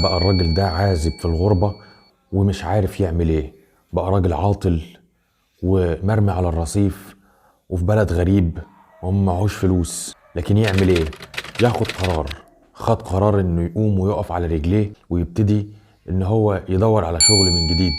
بقى الراجل ده عازب في الغربة ومش عارف يعمل ايه. بقى راجل عاطل ومرمي على الرصيف وفي بلد غريب وهم معهوش فلوس، لكن يعمل ايه؟ ياخد قرار. خد قرار انه يقوم ويقف على رجليه ويبتدي ان هو يدور على شغل من جديد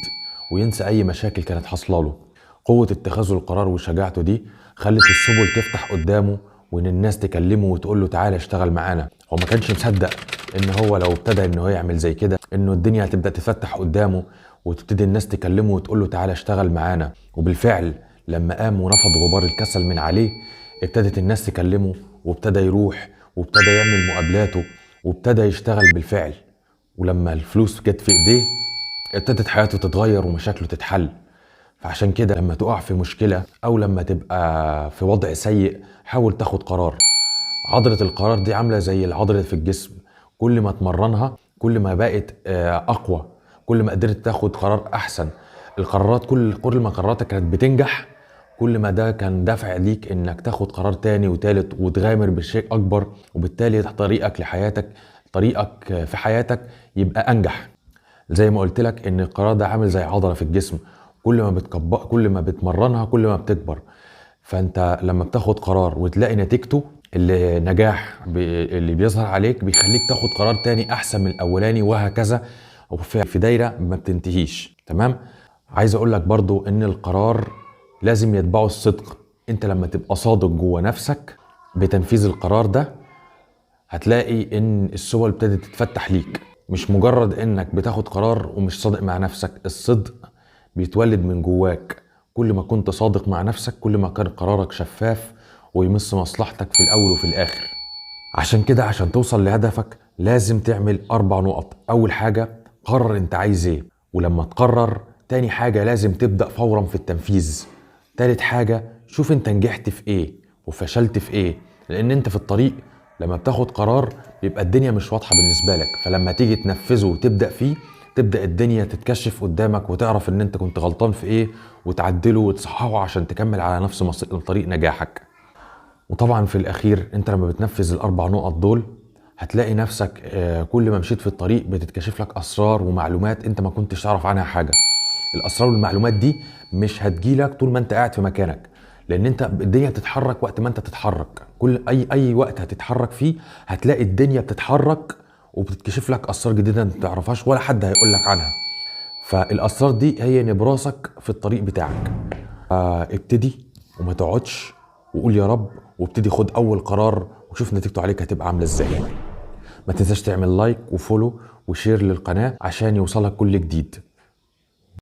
وينسى اي مشاكل كانت حاصله له. قوة اتخاذه القرار وشجاعته دي خلت السبل تفتح قدامه وان الناس تكلمه وتقول له تعالى اشتغل معانا. هو ما كانش مصدق ان هو لو ابتدى ان هو يعمل زي كده انه الدنيا هتبدأ تفتح قدامه وتبتدي الناس تكلمه وتقول له تعالى اشتغل معانا. وبالفعل لما قام ونفض غبار الكسل من عليه ابتدت الناس تكلمه وابتدى يروح وابتدى يعمل مقابلاته وابتدى يشتغل بالفعل. ولما الفلوس جت في ايديه ابتدت حياته تتغير ومشاكله تتحل. فعشان كده لما تقع في مشكلة او لما تبقى في وضع سيء حاول تاخد قرار. عضلة القرار دي عاملة زي العضلة في الجسم، كل ما تمرنها كل ما بقت اقوى، كل ما قدرت تاخد قرار احسن. القرارات كل ما قراراتك كانت بتنجح كل ما ده كان دافع ليك انك تاخد قرار تاني وتالت وتغامر بشيء اكبر، وبالتالي طريقك لحياتك، طريقك في حياتك يبقى انجح. زي ما قلت لك ان القرار ده عامل زي عضلة في الجسم، كل ما بتمرنها كل ما بتكبر. فانت لما بتاخد قرار وتلاقي نتيجته النجاح اللي بيظهر عليك بيخليك تاخد قرار تاني احسن من الاولاني، وهكذا وفي دايرة ما بتنتهيش. تمام. عايز اقول لك برضو ان القرار لازم يتبعه الصدق. انت لما تبقى صادق جوه نفسك بتنفيذ القرار ده هتلاقي ان السبل ابتدت تتفتح ليك. مش مجرد انك بتاخد قرار ومش صادق مع نفسك، الصدق بيتولد من جواك. كل ما كنت صادق مع نفسك كل ما كان قرارك شفاف ويمس مصلحتك في الاول وفي الاخر. عشان كده عشان توصل لهدفك لازم تعمل 4 نقط. اول حاجة قرر انت عايز ايه، ولما تقرر تاني حاجة لازم تبدأ فورا في التنفيذ. تالت حاجة شوف انت نجحت في ايه وفشلت في ايه، لان انت في الطريق لما بتاخد قرار بيبقى الدنيا مش واضحة بالنسبة لك، فلما تيجي تنفذه وتبدأ فيه تبدأ الدنيا تتكشف قدامك وتعرف ان انت كنت غلطان في ايه وتعدله وتصححه عشان تكمل على نفس طريق نجاحك. وطبعا في الاخير انت لما بتنفذ ال4 نقط دول هتلاقي نفسك كل ما مشيت في الطريق بتتكشف لك اسرار ومعلومات انت ما كنتش تعرف عنها حاجة. الاسرار والمعلومات دي مش هتجيلك طول ما انت قاعد في مكانك، لان انت الدنيا بتتحرك وقت ما انت تتحرك. كل اي وقت هتتحرك فيه هتلاقي الدنيا بتتحرك وبتتكشف لك اسرار جديدة انت متعرفهاش ولا حد هيقول لك عنها. فالاسرار دي هي نبراسك في الطريق بتاعك. ابتدي وما تقعدش وقول يا رب، وابتدي خد اول قرار وشوف نتيجته عليك هتبقى عامله ازاي. ما تنساش تعمل لايك وفولو وشير للقناه عشان يوصلك كل جديد.